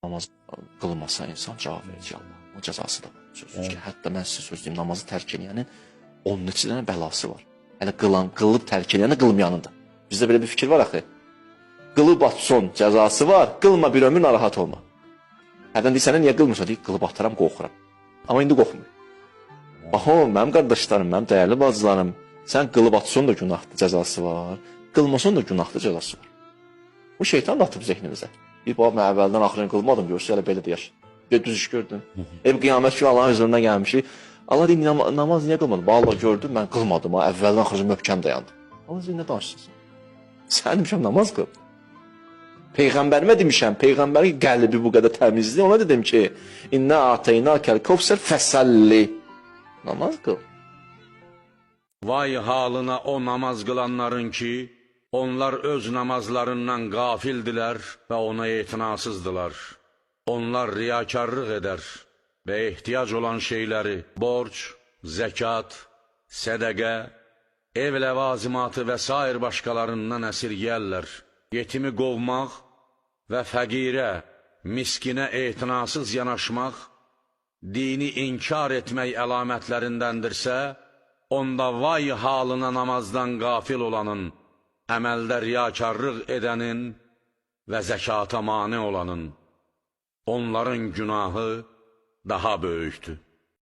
namaz qılmasa insan cavab verəcək Allah. O cəzası da var. Sözünüz ki, hətta mən sizə söz deyim, namazı tərk edənin 10 neçə dənə bəlası var. Hələ qılıb tərk edəni qılmayanın da. Bizdə belə bir fikir var axı. Qılıb atson cəzası var, qılma bir ömür narahat olma. Hərdən deyirsən, niyə qılmırsan? Deyir, qılıb ataram, qorxuram. Amma indi qorxmur. Bax o, mənim qardaşlarım, mənim dəyərli bacılarım, sən qılıb atson da günahlı cəzası var, qılmason da günahlı cəzası var. Bu şeytan da atıb zehnimizə. Bir baba, mən əvvəldən axırını qılmadım, görsə, elə belə deyər. Bir düz iş gördün. Qiyamət günü Allahın hüzuruna gəlmişik. Allah deyir, namaz niyə qılmadın? Allah gördüm, mən qılmadım, əvvəldən axırını möhkəm dayandım. Allah deyir, nə danışırsın? Sən demişəm, namaz qıl. Peyğəmbərimə demişəm, Peyğəmbərin qəlbi bu qədər təmizdir. Ona dedim ki, İnnə a'teynəkəl kevsər fəsəlli. Namaz qıl. Vay halına o namaz qılanların ki, onlar öz namazlarından qafildilər və ona etinasızdılar. Onlar riyakarlıq edər və ehtiyac olan şeyləri, borc, zəkat, sədəqə, ev ləvazimatı və sair başqalarından əsirgəyərlər. Yetimi qovmaq və fəqirə, miskinə etinasız yanaşmaq, dini inkar etmək əlamətlərindəndirsə, onda vay halına namazdan qafil olanın, əməldə riyakarlıq edənin və zəkata mane olanın, onların günahı daha böyükdür.